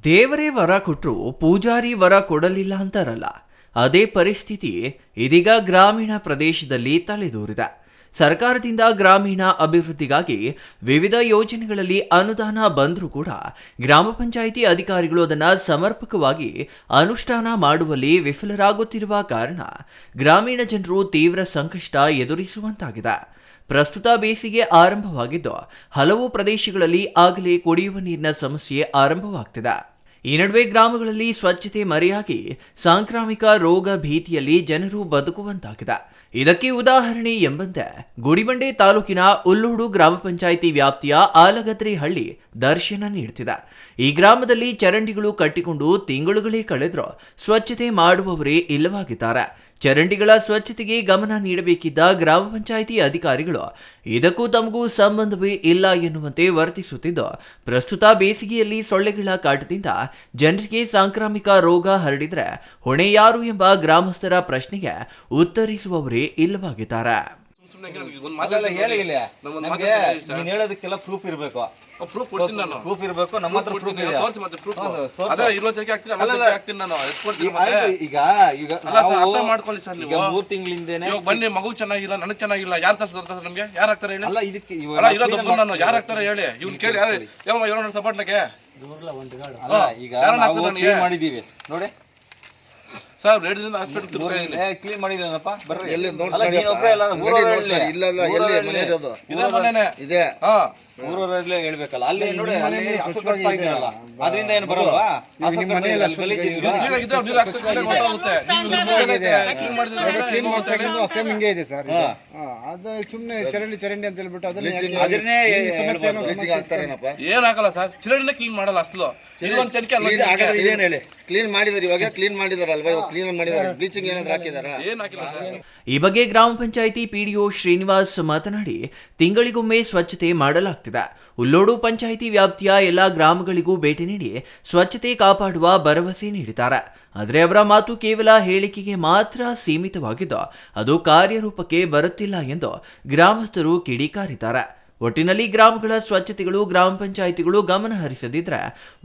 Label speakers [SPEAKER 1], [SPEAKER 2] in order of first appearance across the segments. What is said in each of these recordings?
[SPEAKER 1] ದೇವರೇ ವರ ಕೊಟ್ಟರು ಪೂಜಾರಿ ವರ ಕೊಡಲಿಲ್ಲ ಅಂತಾರಲ್ಲ, ಅದೇ ಪರಿಸ್ಥಿತಿ ಇದೀಗ ಗ್ರಾಮೀಣ ಪ್ರದೇಶದಲ್ಲಿ ತಲೆದೂರಿದೆ. ಸರ್ಕಾರದಿಂದ ಗ್ರಾಮೀಣ ಅಭಿವೃದ್ಧಿಗಾಗಿ ವಿವಿಧ ಯೋಜನೆಗಳಲ್ಲಿ ಅನುದಾನ ಬಂದರೂ ಕೂಡ ಗ್ರಾಮ ಪಂಚಾಯಿತಿ ಅಧಿಕಾರಿಗಳು ಅದನ್ನು ಸಮರ್ಪಕವಾಗಿ ಅನುಷ್ಠಾನ ಮಾಡುವಲ್ಲಿ ವಿಫಲರಾಗುತ್ತಿರುವ ಕಾರಣ ಗ್ರಾಮೀಣ ಜನರು ತೀವ್ರ ಸಂಕಷ್ಟ ಎದುರಿಸುವಂತಾಗಿದೆ. ಪ್ರಸ್ತುತ ಬೇಸಿಗೆ ಆರಂಭವಾಗಿದ್ದು ಹಲವು ಪ್ರದೇಶಗಳಲ್ಲಿ ಆಗಲೇ ಕುಡಿಯುವ ನೀರಿನ ಸಮಸ್ಯೆ ಆರಂಭವಾಗ್ತಿದೆ. ಈ ನಡುವೆ ಗ್ರಾಮಗಳಲ್ಲಿ ಸ್ವಚ್ಛತೆ ಮರೆಯಾಗಿ ಸಾಂಕ್ರಾಮಿಕ ರೋಗ ಭೀತಿಯಲ್ಲಿ ಜನರು ಬದುಕುವಂತಾಗಿದೆ. ಇದಕ್ಕೆ ಉದಾಹರಣೆ ಎಂಬಂತೆ ಗುಡಿಬಂಡೆ ತಾಲೂಕಿನ ಉಲ್ಲೋಡು ಗ್ರಾಮ ಪಂಚಾಯಿತಿ ವ್ಯಾಪ್ತಿಯ ಆಲಗದ್ರಿ ಹಳ್ಳಿ ದರ್ಶನ ನೀಡುತ್ತಿದೆ. ಈ ಗ್ರಾಮದಲ್ಲಿ ಚರಂಡಿಗಳು ಕಟ್ಟಿಕೊಂಡು ತಿಂಗಳುಗಳೇ ಕಳೆದರೂ ಸ್ವಚ್ಛತೆ ಮಾಡುವವರೇ ಇಲ್ಲವಾಗಿದ್ದಾರೆ. ಚರಂಡಿಗಳ ಸ್ವಚ್ಛತೆಗೆ ಗಮನ ನೀಡಬೇಕಿದ್ದ ಗ್ರಾಮ ಪಂಚಾಯಿತಿ ಅಧಿಕಾರಿಗಳು ಇದಕ್ಕೂ ತಮಗೂ ಸಂಬಂಧವೇ ಇಲ್ಲ ಎನ್ನುವಂತೆ ವರ್ತಿಸುತ್ತಿದ್ದು, ಪ್ರಸ್ತುತ ಬೇಸಿಗೆಯಲ್ಲಿ ಸೊಳ್ಳೆಗಳ ಕಾಟದಿಂದ ಜನರಿಗೆ ಸಾಂಕ್ರಾಮಿಕ ರೋಗ ಹರಡಿದ್ರೆ ಹೊಣೆ ಯಾರು ಎಂಬ ಗ್ರಾಮಸ್ಥರ ಪ್ರಶ್ನೆಗೆ ಉತ್ತರಿಸುವವರೇ ಇಲ್ಲವಾಗಿದ್ದಾರೆ.
[SPEAKER 2] ಹೇಳೋದಕ್ಕೆಲ್ಲ ಪ್ರೂಫ್ ಇರಬೇಕು. ಪ್ರೂಫ್ ಇರಬೇಕು. ನಮ್ಮ ಹತ್ರ ಪ್ರೂಫ್ ಇದೆ. ಈಗ 3 ತಿಂಗಳಿಂದೇನೆ
[SPEAKER 3] ಬನ್ನಿ, ಮಗು ಚೆನ್ನಾಗಿಲ್ಲ, ನನಗ್ ಚೆನ್ನಾಗಿಲ್ಲ, ಯಾರು ತರ್ತಾರೆ ನಮ್ಗೆ? ಯಾರು ಹಾಕ್ತಾರೆ ಹೇಳಿ? ಯಾರು ಹಾಕ್ತಾರೆ ಹೇಳಿ? ಇವ್ನು ಕೇಳಿ, ಯಾರು ಸಪಾಟ್ನಕ್ಕೆ
[SPEAKER 2] ಈಗ ಮಾಡಿದೀವಿ ನೋಡಿ
[SPEAKER 3] ಸರ್. ರೇಡಿಯೋದಿಂದ ಹಾಸ್ಪಿಟಲ್
[SPEAKER 2] ಕ್ಲೀನ್ ಮಾಡಿಲ್ಲಪ್ಪ. ಬರ್ರಿ, ಊರವರಲ್ಲೇ ಹೇಳ್ಬೇಕಲ್ಲ. ಅಲ್ಲಿ ನೋಡಿ, ಅದರಿಂದ ಏನು ಬರಲ್ವಾ?
[SPEAKER 4] ಹಿಂಗೆ ಇದೆ ಸರ್. ಅದು ಸುಮ್ಮನೆ ಚರಂಡಿ ಅಂತ ಹೇಳ್ಬಿಟ್ಟು
[SPEAKER 2] ಅದನ್ನೇ
[SPEAKER 3] ಏನ್ ಹಾಕಲ್ಲ ಸರ್. ಚರಂಡಿನ ಕ್ಲೀನ್ ಮಾಡಲ್ಲ ಅಸಲು.
[SPEAKER 2] ಇದೇನು ಹೇಳಿ?
[SPEAKER 4] ಕ್ಲೀನ್ ಮಾಡಿದಾರೆ, ಇವಾಗ ಕ್ಲೀನ್ ಮಾಡಿದಾರಲ್ವಾ? ಕ್ಲೀನ್ ಮಾಡಿದಾರೆ. ಬ್ಲೀಚಿಂಗ್ ಏನಾದ್ರು ಹಾಕಿದಾರ?
[SPEAKER 1] ಈ ಬಗ್ಗೆ ಗ್ರಾಮ ಪಂಚಾಯಿತಿ ಪಿಡಿಒ ಶ್ರೀನಿವಾಸ್ ಮಾತನಾಡಿ, ತಿಂಗಳಿಗೊಮ್ಮೆ ಸ್ವಚ್ಛತೆ ಮಾಡಲಾಗ್ತಿದೆ. ಉಲ್ಲೋಡು ಪಂಚಾಯಿತಿ ವ್ಯಾಪ್ತಿಯ ಎಲ್ಲಾ ಗ್ರಾಮಗಳಿಗೂ ಭೇಟಿ ನೀಡಿ ಸ್ವಚ್ಛತೆ ಕಾಪಾಡುವ ಭರವಸೆ ನೀಡಿದ್ದಾರೆ. ಆದರೆ ಅವರ ಮಾತು ಕೇವಲ ಹೇಳಿಕೆಗೆ ಮಾತ್ರ ಸೀಮಿತವಾಗಿದ್ದು, ಅದು ಕಾರ್ಯರೂಪಕ್ಕೆ ಬರುತ್ತಿಲ್ಲ ಎಂದು ಗ್ರಾಮಸ್ಥರು ಕಿಡಿಕಾರಿದ್ದಾರೆ. ಒಟ್ಟಿನಲ್ಲಿ ಗ್ರಾಮಗಳ ಸ್ವಚ್ಛತೆಗಳು ಗ್ರಾಮ ಪಂಚಾಯಿತಿಗಳು ಗಮನ ಹರಿಸದಿದ್ರೆ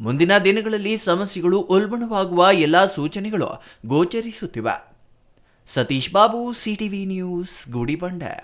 [SPEAKER 1] ಮುಂದಿನ ದಿನಗಳಲ್ಲಿ ಸಮಸ್ಯೆಗಳು ಉಲ್ಬಣವಾಗುವ ಎಲ್ಲಾ ಸೂಚನೆಗಳು ಗೋಚರಿಸುತ್ತಿವೆ. Satish Babu, CTV news, Gudibande.